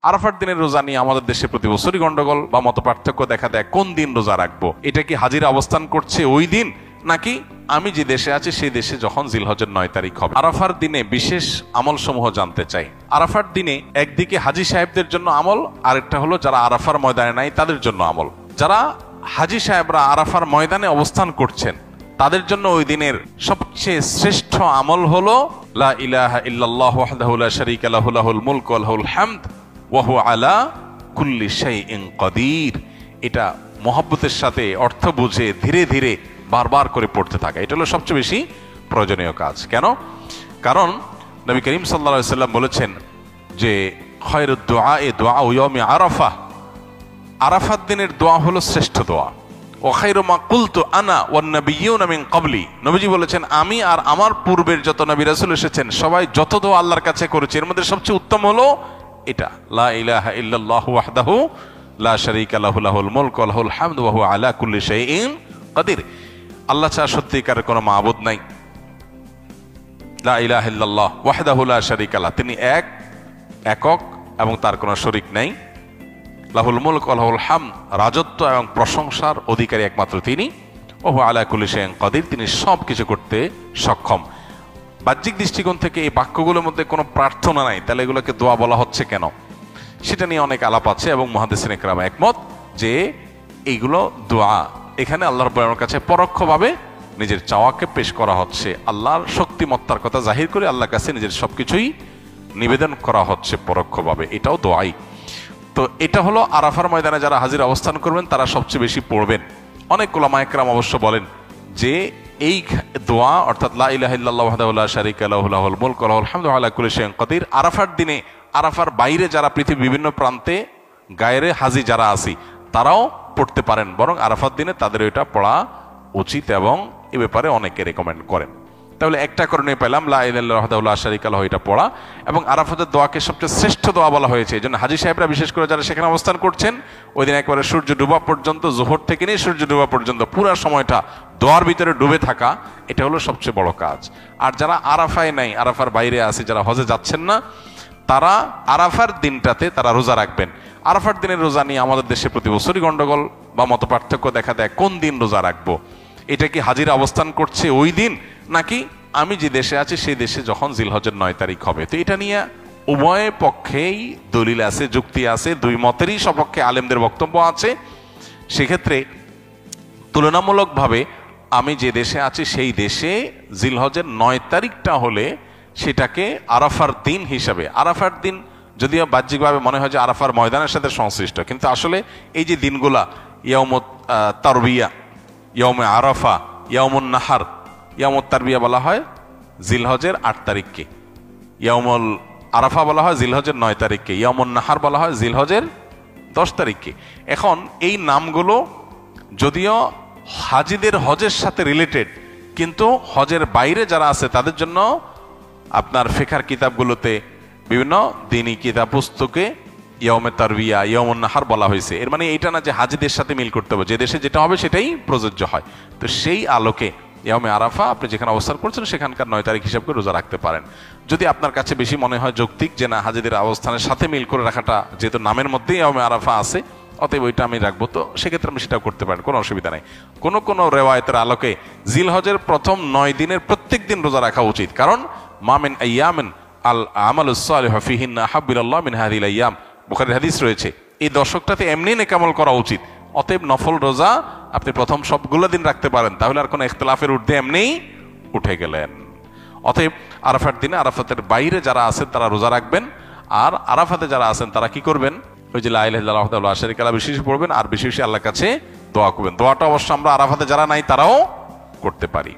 আরাফার দিনের রোজা নিয়ে আমাদের দেশে প্রতি বছরই গন্ডগোল বা মত পার্থক্য দেখা দেয়। কোন দিন রোজা রাখবো? এটা কি হাজিরা অবস্থান করছে ওই দিন, নাকি আমি যে দেশে আছি সেই দেশে যখন জিলহজের 9 তারিখ হবে? আরাফার দিনে বিশেষ আমল সমূহ জানতে চাই। আরাফার দিনে একদিকে হাজি সাহেবদের জন্য আমল, আরেকটা হলো যারা আরাফার ময়দানে নাই তাদের জন্য আমল। যারা হাজি সাহেবরা আরাফার ময়দানে অবস্থান করছেন তাদের জন্য ওই দিনের সবচেয়ে শ্রেষ্ঠ আমল হলো লা ইলাহা ইল্লাল্লাহু ওয়াহদাহু লা শারীকা লাহু লাহুল মুলকু ওয়া লাহুল হামদ ওয়া হুয়া আলা কুল্লি শাইইন কাদির। এটা মহব্বতের সাথে অর্থ বুঝে ধীরে ধীরে বারবার করে পড়তে থাকা, এটা হলো সবচেয়ে বেশি প্রয়োজনীয় কাজ। কেন? কারণ নবী করিম সাল্লাল্লাহু আলাইহি সাল্লাম বলেছেন যে খায়রুদ দুআ দুআউ ইয়াউমি আরাফা, আরাফাত দিনের দোয়া হলো শ্রেষ্ঠ দোয়া। ওয়া খায়রু মা কুলতু আনা ওয়ান নাবিয়্যুনা মিন ক্বাবলি, নবীজি বলেছেন আমি আর আমার পূর্বের যত নবী রাসূল এসেছেন সবাই যত দোয়া আল্লাহর কাছে করেছে এর মধ্যে সবচেয়ে উত্তম হলো এটা, লা ইলাহা ইল্লাল্লাহু ওয়াহদাহু লা শারীকা লাহু লাহুল মুলকু ওয়া লাহুল হামদু ওয়া হুয়া আলা কুল্লি শাইইন কাদির। আল্লাহ ছাড়া সত্যিকারের কোনো মাবুদ নাই। লা ইলাহা ইল্লাল্লাহ ওয়াহদাহু লা শারীকা লাহু, তিনি একক এবং তার কোনো শরীক নাই। লাহুল মুলক ওয়া লাহুল হামদ, রাজত্ব এবং প্রশংসার অধিকারী একমাত্র তিনি। ওয়া হুয়া আলা কুল্লি শাইইন কাদির, তিনি সব কিছু করতে সক্ষম। বাহ্যিক দৃষ্টিকোণ থেকে এই বাক্যগুলোর মধ্যে কোনো প্রার্থনা নাই, তাহলে এগুলোকে দোয়া বলা হচ্ছে কেন? সেটা নিয়ে অনেক আলাপ আছে এবং মুহাদ্দিসিন ইকরাম একমত যে এইগুলো দোয়া। এখানে আল্লাহ রাব্বুল আলামিনের কাছে পরোক্ষভাবে নিজের চাওয়াকে পেশ করা হচ্ছে, আল্লাহর শক্তিমত্তার কথা জাহির করে আল্লাহর কাছে নিজের সবকিছুই নিবেদন করা হচ্ছে পরোক্ষভাবে, এটাও দোয়াই। তো এটা হলো আরাফার ময়দানে যারা হাজির অবস্থান করবেন তারা সবচেয়ে বেশি পড়বেন। অনেক উলামা ইকরাম অবশ্য বলেন যে এই দোয়া অর্থাৎ লা ইলাহা ইল্লাল্লাহু ওয়াহদাহু লা শারীকা লাহু লাহুল মুলকু ওয়া লাহুল হামদু ওয়া আলা কুল্লি শাইইন কাদির, আরাফার দিনে, আরাফার বাইরে যারা পৃথিবীর বিভিন্ন প্রান্তে গায়রে হাজি যারা আছি তারাও পড়তে পারেন, বরং আরাফার দিনে তাদের এটা পড়া উচিত এবং এ ব্যাপারে অনেকে রেকমেন্ড করেন। তাহলে একটা কারণে পেলাম লা ইলাহা ইল্লাল্লাহু ওয়াহদাহু লা শারীকা লাহু, এটা পড়া। এবং আরাফাতের দোয়াকে সবচেয়ে শ্রেষ্ঠ দোয়া বলা হয়েছে, এই জন্য হাজি সাহেবরা বিশেষ করে যারা সেখানে অবস্থান করছেন ওই দিন একবারে সূর্য ডুবা পর্যন্ত, জোহর থেকে নিয়ে সূর্য ডুবা পর্যন্ত পুরো সময়টা দোয়ার ভিতরে ডুবে থাকা, এটা হলো সবচেয়ে বড় কাজ। আর যারা আরাফায় নাই, আরাফার বাইরে আছে, যারা হজে যাচ্ছেন না, তারা আরাফার দিনটাতে তারা রোজা রাখবেন। আরাফার দিনের রোজা নিয়ে আমাদের দেশে প্রতি বছরই গন্ডগোল বা মত পার্থক্য দেখা দেয়। কোন দিন রোজা রাখবো? এটা কি হাজিরা অবস্থান করছে ওই দিন, নাকি আমি যে দেশে আছি সেই দেশে যখন জিলহজের 9 তারিখ হবে? তো এটা নিয়ে উভয় পক্ষেই দলিল আছে, যুক্তি আছে, দুই মতেরই সপক্ষে আলেমদের বক্তব্য আছে। সেক্ষেত্রে তুলনামূলকভাবে আমি যে দেশে আছি সেই দেশে জিলহজের 9 তারিখটা হলে সেটাকে আরাফার দিন হিসাবে, আরাফার দিন যদিও বাহ্যিকভাবে মনে হয় যে আরাফার ময়দানের সাথে সংশ্লিষ্ট, কিন্তু আসলে এই যে দিনগুলা ইয়াউমুত তারবিয়া, ইয়াউমে আরাফা, ইয়াউমুন নাহার, ইয়াউমুত তারবিয়া বলা হয় জিলহজের 8 তারিখকে, ইয়াউমুল আরাফা বলা হয় জিলহজের 9 তারিখকে, ইয়াউমুন নাহার বলা হয় জিলহজের 10 তারিখকে। এখন এই নামগুলো যদিও হাজিদের হজের সাথে রিলেটেড, কিন্তু হজের বাইরে যারা আছে তাদের জন্য আপনার ফিকহের কিতাবগুলোতে বিভিন্ন দ্বীনি কিতাব পুস্তকে ইয়াউমে তারবিয়া, ইয়াউমুন নাহার বলা হয়েছে। এর মানে এটা না যে হাজিদের সাথে মিল করতে হবে, যে দেশে যেটা হবে সেটাই প্রযোজ্য হয়। তো সেই আলোকে ইয়াউমে আরাফা আপনি যেখানে অবস্থান করছেন সেখানকার 9 তারিখ হিসাব করে রোজা রাখতে পারেন। যদি আপনার কাছে বেশি মনে হয় যৌক্তিক যে না হাজিদের অবস্থানের সাথে মিল করে রাখাটা, যেহেতু নামের মধ্যেই ইয়াউমে আরাফা আছে, অতএব ওইটা আমি রাখবো, তো সেক্ষেত্রে আমি সেটাও করতে পারেন, কোনো অসুবিধা নেই। কোনো রেওয়ায়েতের আলোকে জিলহজের প্রথম 9 দিনের প্রত্যেক দিন রোজা রাখা উচিত, কারণ মা মিন আইয়ামিন আল আমালুস সালিহু ফিহিন্না আহাব্বুলিল্লাহ মিন হাযিহিল আইয়াম, বুখারীর হাদিস রয়েছে। এই দশকটাতে এমনি নেক আমল করা উচিত। অতএব নফল রোজা আপনি প্রথম সবগুলো দিন রাখতে পারেন, তাহলে আর কোনো ইখতিলাফের ঊর্ধ্বে এমনিই উঠে গেলেন। অতএব আরাফার দিনে আরাফাতের বাইরে যারা আছেন তারা রোজা রাখবেন, আর আরাফাতে যারা আছেন তারা কি করবেন? ওই যে লা ইলাহা ইল্লাল্লাহু ওয়াহদাহু লা শারীকা লাহু বেশি পড়বেন, আর বেশি বেশি আল্লাহর কাছে দোয়া করবেন। দোয়াটা অবশ্য আমরা আরাফাতে যারা নাই তারাও করতে পারি।